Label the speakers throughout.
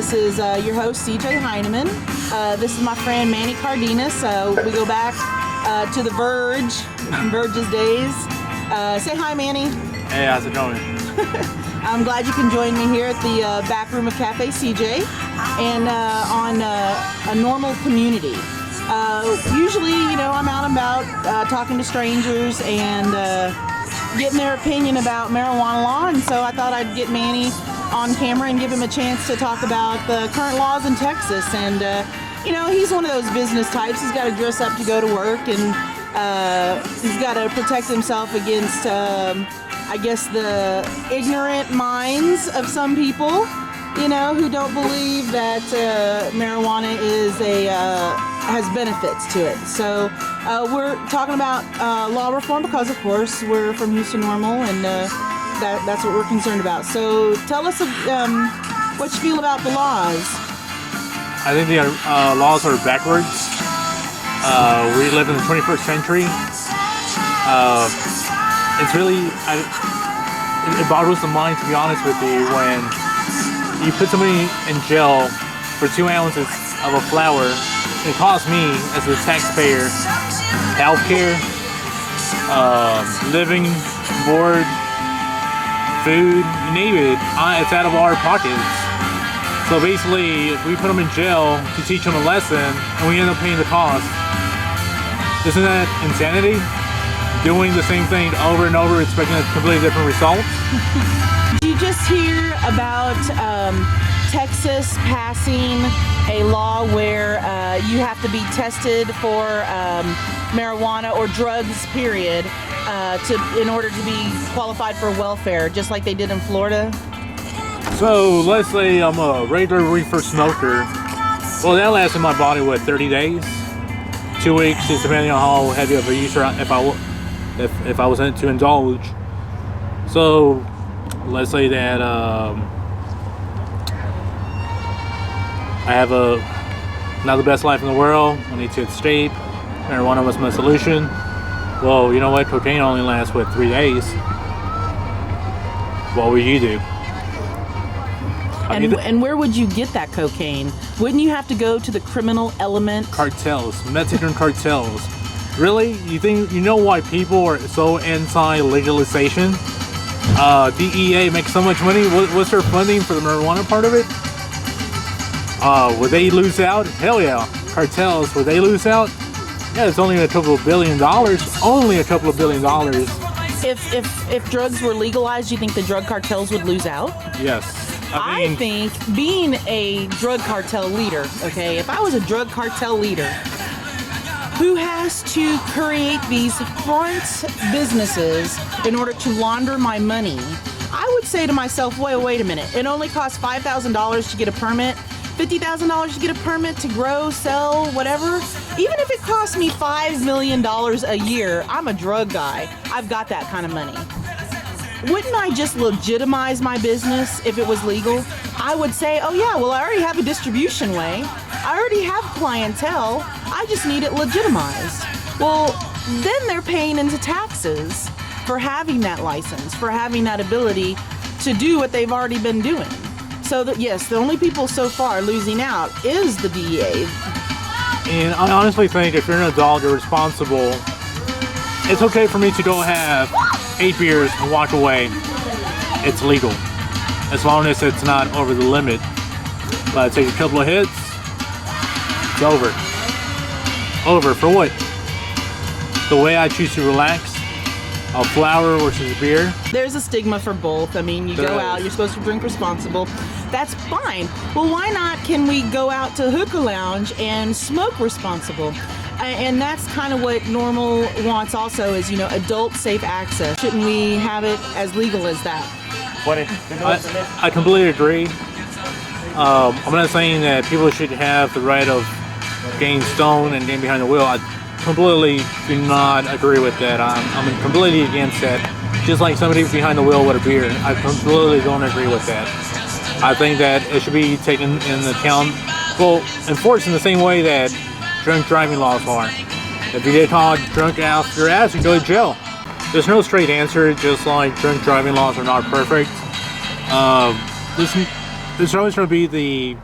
Speaker 1: This is your host, CJ Heineman. This is my friend Manny Cardenas. We go back to the Verge's days. Say hi, Manny.
Speaker 2: Hey, how's it going?
Speaker 1: I'm glad you can join me here at the back room of Cafe CJ and on a NORML Community. Usually, I'm out and about talking to strangers and getting their opinion about marijuana law, and so I thought I'd get Manny on camera and give him a chance to talk about the current laws in Texas. And he's one of those business types. He's got to dress up to go to work, and he's got to protect himself against I guess the ignorant minds of some people, who don't believe that marijuana is has benefits to it. So we're talking about law reform because, of course, we're from Houston NORML, and that's what we're concerned about. So tell us what you feel about the laws.
Speaker 2: I think the laws are backwards. We live in the 21st century. It's really, it boggles the mind, to be honest with you, when you put somebody in jail for 2 ounces of a flower. It costs me, as a taxpayer, healthcare, living, board, food, you name it. It's out of our pockets. So basically, if we put them in jail to teach them a lesson, and we end up paying the cost, isn't that insanity? Doing the same thing over and over, expecting a completely different result?
Speaker 1: Did you just hear about Texas passing a law where you have to be tested for marijuana or drugs, period, in order to be qualified for welfare, just like they did in Florida?
Speaker 2: So let's say I'm a regular reefer smoker. Well, that lasts in my body, 30 days? 2 weeks, just depending on how heavy of a user if I was in to indulge. So let's say that I have not the best life in the world. I need to escape. Marijuana was my solution. Well, you know what? Cocaine only lasts 3 days. What would you do?
Speaker 1: And where would you get that cocaine? Wouldn't you have to go to the criminal element?
Speaker 2: Cartels, Mexican cartels. Really? You know why people are so anti-legalization? DEA makes so much money. What's their funding for the marijuana part of it? Would they lose out? Hell yeah. Cartels, would they lose out? Yeah, it's only a couple of $1 billion. Only a couple of $1 billion.
Speaker 1: If drugs were legalized, do you think the drug cartels would lose out?
Speaker 2: Yes.
Speaker 1: I think being a drug cartel leader, okay, if I was a drug cartel leader who has to create these front businesses in order to launder my money, I would say to myself, wait a minute, it only costs $5,000 to get a permit, $50,000 to get a permit to grow, sell, whatever. Even if it costs me $5 million a year, I'm a drug guy. I've got that kind of money. Wouldn't I just legitimize my business if it was legal? I would say, oh yeah, well, I already have a distribution way. I already have clientele. I just need it legitimized. Well, then they're paying into taxes for having that license, for having that ability to do what they've already been doing. So that, yes, the only people so far losing out is the DEA.
Speaker 2: And I honestly think if you're an adult, you're responsible. It's okay for me to go have 8 beers and walk away. It's legal, as long as it's not over the limit. But I take a couple of hits, it's over. Over for what? The way I choose to relax, a flower versus a beer.
Speaker 1: There's a stigma for both. I mean, you go out, you're supposed to drink responsible. That's fine. Well, why not can we go out to hookah lounge and smoke responsible? And that's kind of what NORML wants also is, adult safe access. Shouldn't we have it as legal as that?
Speaker 2: I completely agree. I'm not saying that people should have the right of getting stoned and getting behind the wheel. I completely do not agree with that. I'm completely against that. Just like somebody behind the wheel with a beer. I completely don't agree with that. I think that it should be taken into account, enforced in the same way that drunk driving laws are. If you get caught drunk off your ass, you go to jail. There's no straight answer, just like drunk driving laws are not perfect. There's always going to be the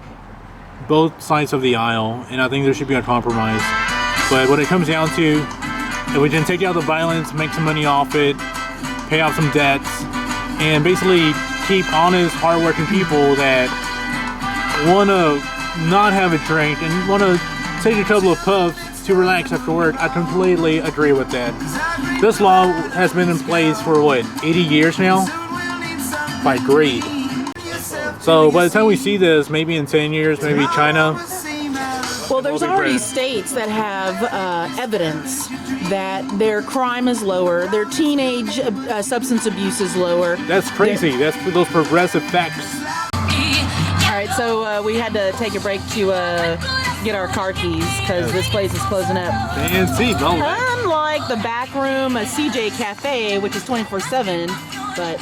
Speaker 2: both sides of the aisle, and I think there should be a compromise. But when it comes down to, if we can take out the violence, make some money off it, pay off some debts, and basically keep honest, hardworking people that want to not have a drink and want to take a couple of puffs to relax after work, I completely agree with that. This law has been in place for what, 80 years now? By greed. So by the time we see this, maybe in 10 years, maybe China.
Speaker 1: Well, there's already states that have evidence that their crime is lower, their teenage substance abuse is lower.
Speaker 2: That's crazy. That's those progressive facts.
Speaker 1: All right, so we had to take a break to get our car keys because this place is closing up.
Speaker 2: And see,
Speaker 1: unlike the back room, a CJ Cafe, which is 24/7, but.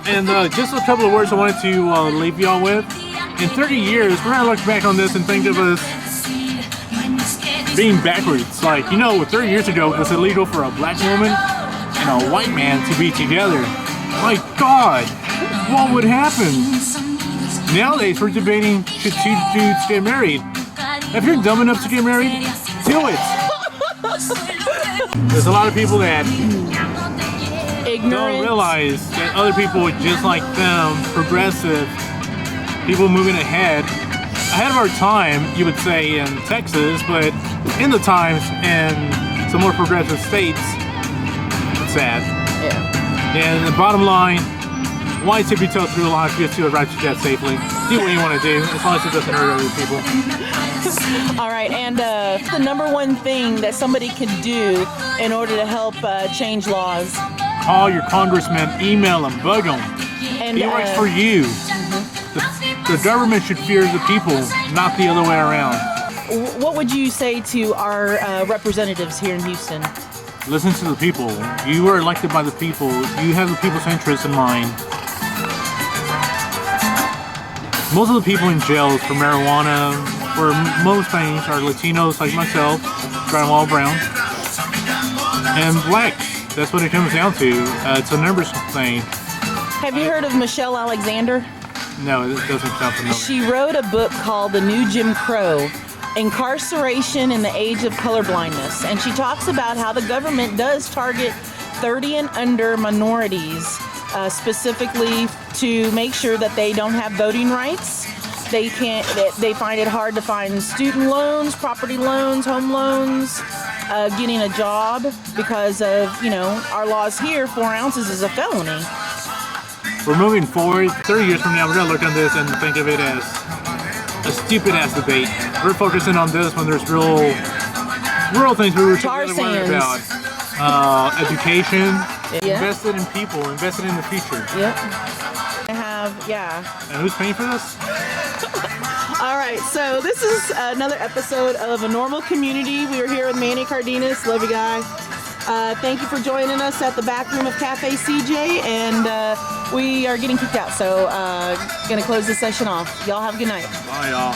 Speaker 2: And just a couple of words I wanted to leave y'all with. In 30 years, we're gonna look back on this and think of us being backwards. Like, you know, 30 years ago, it was illegal for a black woman and a white man to be together. My God, what would happen? Nowadays, we're debating, should two dudes get married? If you're dumb enough to get married, do it. There's a lot of people that don't realize that other people just like them, progressive, people moving ahead of our time, you would say in Texas, but in the times in some more progressive states, it's sad.
Speaker 1: Yeah.
Speaker 2: And the bottom line, why tippy toe through life to get to arrive to death safely? Do what you want to do, as long as it doesn't hurt other people.
Speaker 1: All right, and the number one thing that somebody can do in order to help change laws.
Speaker 2: Call your congressman, email him, bug him.
Speaker 1: And,
Speaker 2: he works for you. The government should fear the people, not the other way around.
Speaker 1: What would you say to our representatives here in Houston?
Speaker 2: Listen to the people. You are elected by the people. You have the people's interests in mind. Most of the people in jails for marijuana, for most things, are Latinos like myself, Grandma Brown, and blacks. That's what it comes down to. It's a numbers thing.
Speaker 1: Have you heard of Michelle Alexander?
Speaker 2: No, it doesn't sound familiar.
Speaker 1: She wrote a book called The New Jim Crow, Incarceration in the Age of Colorblindness. And she talks about how the government does target 30 and under minorities, specifically to make sure that they don't have voting rights. They find it hard to find student loans, property loans, home loans, getting a job because of, our laws here, 4 ounces is a felony.
Speaker 2: We're moving forward. 30 years from now, we're going to look at this and think of it as a stupid-ass debate. We're focusing on this when there's real things we were really worried about. Education, invested in people, invested in the future.
Speaker 1: Yep.
Speaker 2: And who's paying for this?
Speaker 1: All right, so this is another episode of A NORML Community. We are here with Manny Cardenas. Love you guys. Thank you for joining us at the back room of Cafe CJ, and we are getting kicked out, so gonna close this session off. Y'all have a good night.
Speaker 2: Bye, y'all.